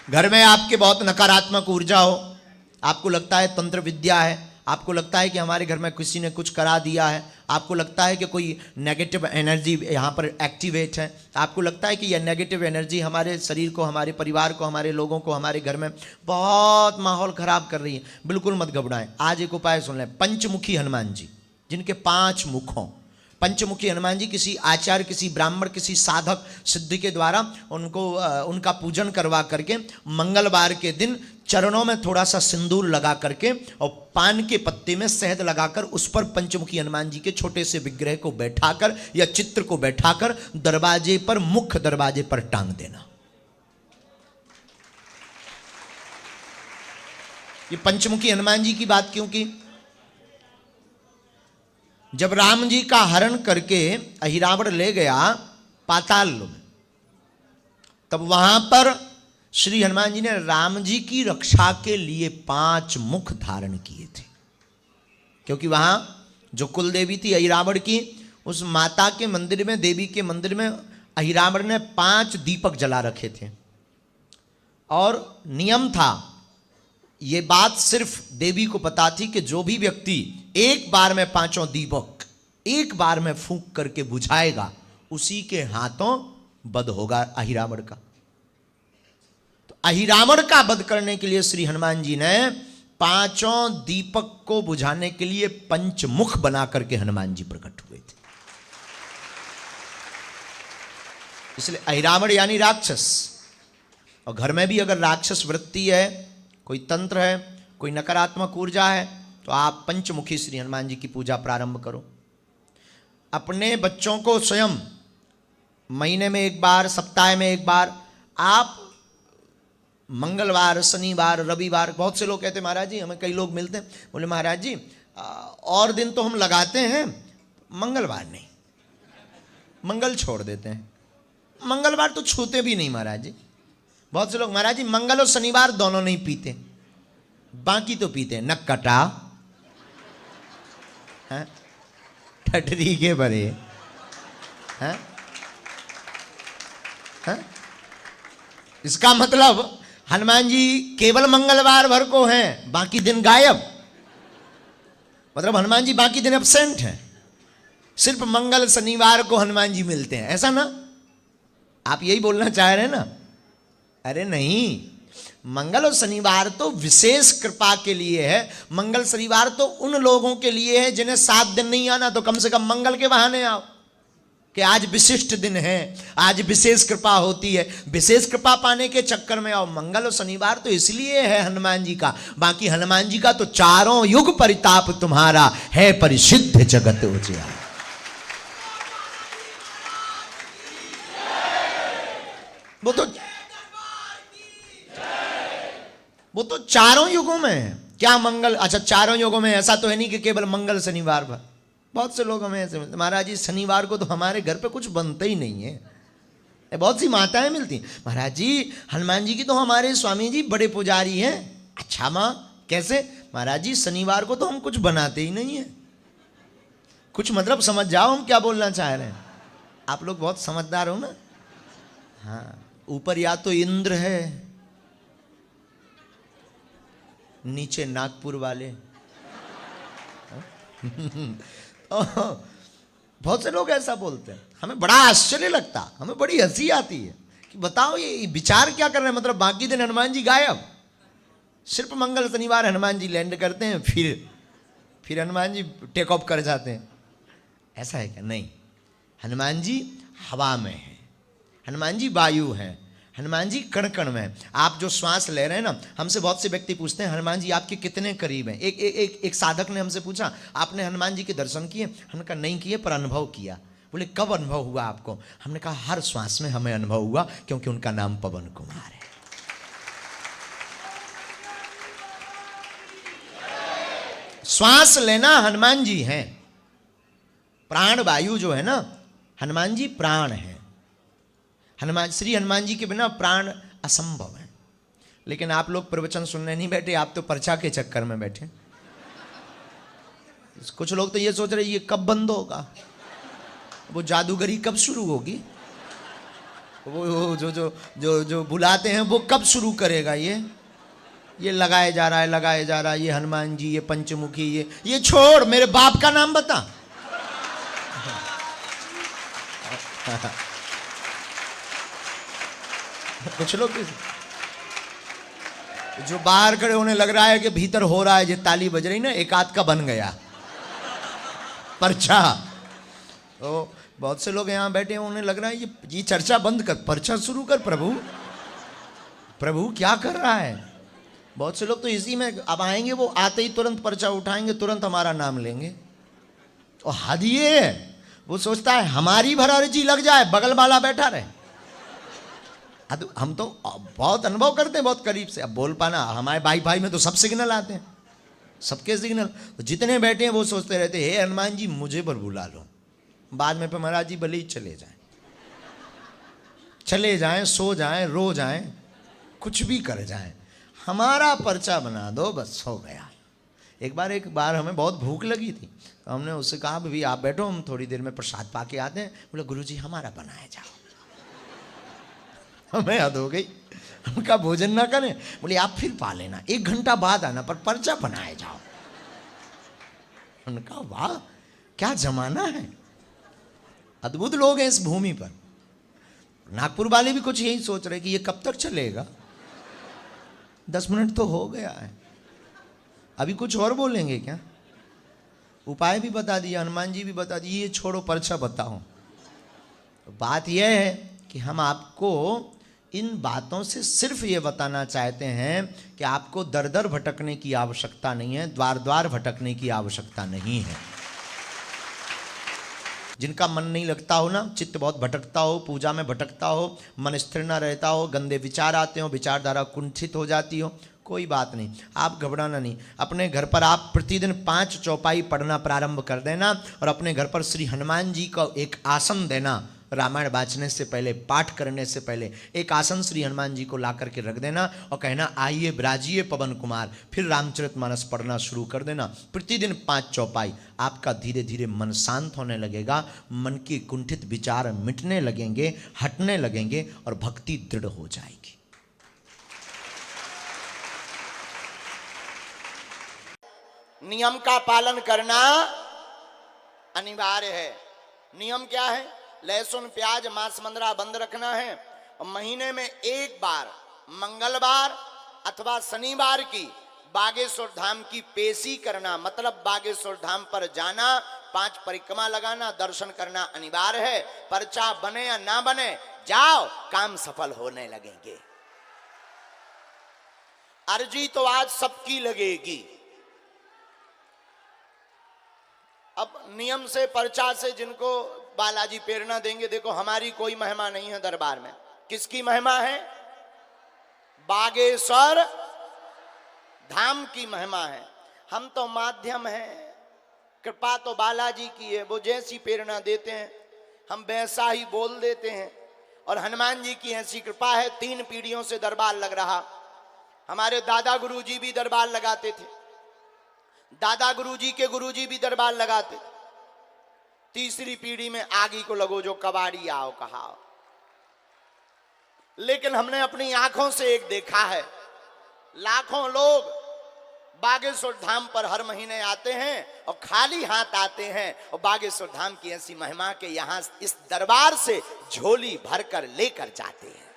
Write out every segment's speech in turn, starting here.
घर में आपके बहुत नकारात्मक ऊर्जा हो, आपको लगता है तंत्र विद्या है, आपको लगता है कि हमारे घर में किसी ने कुछ करा दिया है, आपको लगता है कि कोई नेगेटिव एनर्जी यहाँ पर एक्टिवेट है, आपको लगता है कि यह नेगेटिव एनर्जी हमारे शरीर को, हमारे परिवार को, हमारे लोगों को, हमारे घर में बहुत माहौल खराब कर रही है, बिल्कुल मत घबराएं। आज एक उपाय सुन लें। पंचमुखी हनुमान जी, जिनके 5 मुख हों, पंचमुखी हनुमान जी, किसी आचार्य, किसी ब्राह्मण, किसी साधक सिद्ध के द्वारा उनको उनका पूजन करवा करके मंगलवार के दिन चरणों में थोड़ा सा सिंदूर लगा करके और पान के पत्ते में शहद लगाकर उस पर पंचमुखी हनुमान जी के छोटे से विग्रह को बैठाकर या चित्र को बैठाकर दरवाजे पर, मुख्य दरवाजे पर टांग देना। ये पंचमुखी हनुमान जी की बात क्यों की? जब राम जी का हरण करके अहिरावण ले गया पाताल में, तब वहां पर श्री हनुमान जी ने राम जी की रक्षा के लिए 5 मुख धारण किए थे, क्योंकि वहां जो कुल देवी थी अहिरावण की, उस माता के मंदिर में, देवी के मंदिर में अहिरावण ने 5 दीपक जला रखे थे। और नियम था, ये बात सिर्फ देवी को पता थी कि जो भी व्यक्ति एक बार में 5 दीपक एक बार में फूंक करके बुझाएगा, उसी के हाथों वध होगा अहिरावण का। तो अहिरावण का वध करने के लिए श्री हनुमान जी ने 5 दीपक को बुझाने के लिए पंचमुख बना करके हनुमान जी प्रकट हुए थे। इसलिए अहिरावण यानी राक्षस। और घर में भी अगर राक्षस वृत्ति है, कोई तंत्र है, कोई नकारात्मक ऊर्जा है, तो आप पंचमुखी श्री हनुमान जी की पूजा प्रारंभ करो। अपने बच्चों को स्वयं महीने में एक बार, सप्ताह में एक बार, आप मंगलवार, शनिवार, रविवार, बहुत से लोग कहते हैं महाराज जी, हमें कई लोग मिलते हैं, बोले महाराज जी और दिन तो हम लगाते हैं, मंगलवार नहीं, मंगल छोड़ देते हैं, मंगलवार तो छूते भी नहीं महाराज जी। बहुत से लोग महाराज जी मंगल और शनिवार दोनों नहीं पीते, बाकी तो पीते हैं। नक्कटा हैं, ठठरी के बरे हैं, हैं? इसका मतलब हनुमान जी केवल मंगलवार भर को हैं, बाकी दिन गायब। मतलब हनुमान जी बाकी दिन एब्सेंट हैं, सिर्फ मंगल शनिवार को हनुमान जी मिलते हैं, ऐसा ना? आप यही बोलना चाह रहे हैं ना? अरे नहीं, मंगल और शनिवार तो विशेष कृपा के लिए है। मंगल शनिवार तो उन लोगों के लिए है जिन्हें 7 दिन नहीं आना, तो कम से कम मंगल के बहाने आओ कि आज विशिष्ट दिन है, आज विशेष कृपा होती है। विशेष कृपा पाने के चक्कर में आओ। मंगल और शनिवार तो इसलिए है हनुमान जी का, बाकी हनुमान जी का तो चारों युग परिताप तुम्हारा है, परिसिद्ध जगत उजियारा। वो तो चारों युगों में है। क्या मंगल, अच्छा चारों युगों में, ऐसा तो है नहीं कि केवल मंगल शनिवार पर। बहुत से लोग हमें ऐसे मिलते, महाराज जी शनिवार को तो हमारे घर पे कुछ बनता ही नहीं है। बहुत सी माताएं मिलती, महाराज जी हनुमान जी की तो हमारे स्वामी जी बड़े पुजारी हैं। अच्छा माँ कैसे? महाराज जी शनिवार को तो हम कुछ बनाते ही नहीं है। कुछ मतलब समझ जाओ हम क्या बोलना चाह रहे हैं। आप लोग बहुत समझदार हो ना। हाँ, ऊपर या तो इंद्र है, नीचे नागपुर वाले। बहुत से लोग ऐसा बोलते हैं, हमें बड़ा आश्चर्य लगता, हमें बड़ी हंसी आती है कि बताओ ये विचार क्या कर रहे हैं। मतलब बाकी दिन हनुमान जी गायब, सिर्फ मंगल शनिवार हनुमान जी लैंड करते हैं, फिर हनुमान जी टेक ऑफ कर जाते हैं। ऐसा है क्या? नहीं, हनुमान जी हवा में है, हनुमान जी वायु है, हनुमान जी कण कण में। आप जो श्वास ले रहे हैं ना, हमसे बहुत से व्यक्ति पूछते हैं हनुमान जी आपके कितने करीब हैं। एक साधक ने हमसे पूछा, आपने हनुमान जी के दर्शन किए? हमने कहा नहीं किए, पर अनुभव किया। बोले कब अनुभव हुआ आपको? हमने कहा हर श्वास में हमें अनुभव हुआ, क्योंकि उनका नाम पवन कुमार है। श्वास लेना हनुमान जी हैं, प्राण वायु जो है ना, हनुमान जी प्राण है। हनुमान, श्री हनुमान जी के बिना प्राण असंभव है। लेकिन आप लोग प्रवचन सुनने नहीं बैठे, आप तो पर्चा के चक्कर में बैठे। कुछ लोग तो ये सोच रहे ये कब बंद होगा, वो जादूगरी कब शुरू होगी। वो जो जो जो जो बुलाते हैं वो कब शुरू करेगा? ये लगाए जा रहा है, लगाए जा रहा है, ये हनुमान जी, ये पंचमुखी, ये छोड़, मेरे बाप का नाम बता। कुछ लोग जो बाहर खड़े होने लग रहा है कि भीतर हो रहा है, जो ताली बज रही ना, एक आध का बन गया पर्चा। तो बहुत से लोग यहाँ बैठे हैं, उन्हें लग रहा है ये चर्चा बंद कर, पर्चा शुरू कर। प्रभु क्या कर रहा है? बहुत से लोग तो इसी में अब आएंगे, वो आते ही तुरंत पर्चा उठाएंगे, तुरंत हमारा नाम लेंगे। और हद ये है, वो सोचता है हमारी भरारजी लग जाए, बगल वाला बैठा रहे। हम तो बहुत अनुभव करते हैं, बहुत करीब से। अब बोल पाना, हमारे भाई में तो सब सिग्नल आते हैं, सबके सिग्नल। तो जितने बैठे हैं वो सोचते रहते हैं, हे हनुमान जी मुझे पर बुला लो। बाद में महाराज जी भले ही चले जाएं, सो जाएं, रो जाएं, कुछ भी कर जाएं, हमारा पर्चा बना दो, बस हो गया। एक बार हमें बहुत भूख लगी थी, तो हमने उससे कहा भी आप बैठो, हम थोड़ी देर में प्रसाद पाके आते हैं। बोले गुरुजी हमारा बनाया जाओ। हमें हद हो गई, उनका भोजन ना करें। बोले आप फिर पा लेना, 1 घंटा बाद आना, पर पर्चा बनाए जाओ। उनका वाह क्या जमाना है, अद्भुत लोग हैं इस भूमि पर। नागपुर वाले भी कुछ यही सोच रहे कि ये कब तक चलेगा। 10 मिनट तो हो गया है, अभी कुछ और बोलेंगे क्या? उपाय भी बता दिया, हनुमान जी भी बता दिए, ये छोड़ो पर्चा बताओ। बात यह है कि हम आपको इन बातों से सिर्फ ये बताना चाहते हैं कि आपको दर दर भटकने की आवश्यकता नहीं है, द्वार द्वार भटकने की आवश्यकता नहीं है। जिनका मन नहीं लगता हो ना, चित्त बहुत भटकता हो, पूजा में भटकता हो, मन स्थिर ना रहता हो, गंदे विचार आते हो, विचारधारा कुंठित हो जाती हो, कोई बात नहीं, आप घबराना नहीं। अपने घर पर आप प्रतिदिन 5 चौपाई पढ़ना प्रारंभ कर देना, और अपने घर पर श्री हनुमान जी का एक आसन देना। रामायण वाचने से पहले, पाठ करने से पहले एक आसन श्री हनुमान जी को ला करके रख देना और कहना आइए विराजिए पवन कुमार। फिर रामचरितमानस पढ़ना शुरू कर देना, प्रतिदिन 5 चौपाई। आपका धीरे धीरे मन शांत होने लगेगा, मन के कुंठित विचार मिटने लगेंगे, हटने लगेंगे, और भक्ति दृढ़ हो जाएगी। नियम का पालन करना अनिवार्य है। नियम क्या है? लहसुन प्याज मांस मंदरा बंद रखना है, और महीने में 1 बार मंगलवार अथवा शनिवार की बागेश्वर धाम की पेशी करना। मतलब बागेश्वर धाम पर जाना, 5 परिक्रमा लगाना, दर्शन करना अनिवार्य है। पर्चा बने या ना बने, जाओ, काम सफल होने लगेंगे। अर्जी तो आज सबकी लगेगी। अब नियम से, पर्चा से जिनको बालाजी प्रेरणा देंगे, देखो हमारी कोई महिमा नहीं है दरबार में। किसकी महिमा है? बागेश्वर धाम की महिमा है। हम तो माध्यम हैं, कृपा तो बालाजी की है। वो जैसी प्रेरणा देते हैं हम वैसा ही बोल देते हैं, और हनुमान जी की ऐसी कृपा है, 3 पीढ़ियों से दरबार लग रहा। हमारे दादा गुरुजी भी दरबार लगाते थे, दादा गुरुजी के गुरुजी भी दरबार लगाते। 3री पीढ़ी में आगे को लगो जो कबाड़ी आओ कहाओ। लेकिन हमने अपनी आंखों से एक देखा है, लाखों लोग बागेश्वर धाम पर हर महीने आते हैं और खाली हाथ आते हैं, और बागेश्वर धाम की ऐसी महिमा के यहां इस दरबार से झोली भरकर लेकर जाते हैं।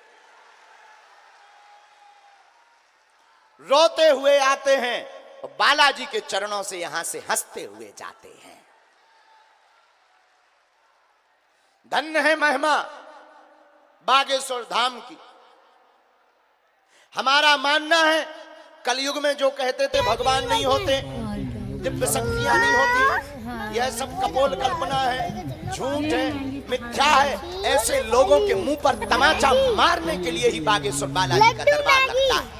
रोते हुए आते हैं और बालाजी के चरणों से यहां से हंसते हुए जाते हैं। धन्य है महिमा बागेश्वर धाम की। हमारा मानना है, कलयुग में जो कहते थे भगवान नहीं होते, दिव्य शक्तियां नहीं होती, यह सब कपोल कल्पना है, झूठ है, मिथ्या है, ऐसे लोगों के मुंह पर तमाचा मारने के लिए ही बागेश्वर बालाजी का दरबार लगता है।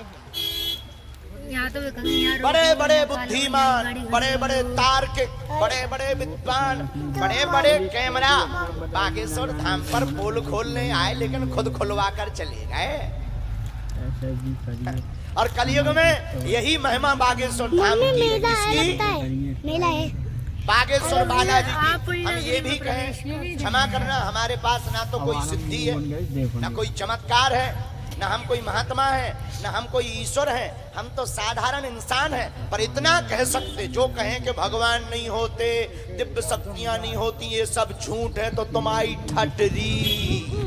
बड़े बड़े बुद्धिमान, बड़े बड़े तार्किक, बड़े बड़े विद्वान, बड़े बड़े कैमरा बागेश्वर धाम पर पोल खोलने आए, लेकिन खुद खुलवा कर चले गए। और कलयुग में यही महिमा बागेश्वर धाम की है। किसकी? मेला है। बागेश्वर बालाजी की हम ये भी कहें, क्षमा करना, हमारे पास ना तो कोई सिद्धि है, ना कोई चमत्कार है, ना हम कोई महात्मा है, ना हम कोई ईश्वर है, हम तो साधारण इंसान हैं। पर इतना कह सकते, जो कहें कि भगवान नहीं होते, दिव्य शक्तियां नहीं होती, ये सब झूठ है, तो तुम आई ठटरी।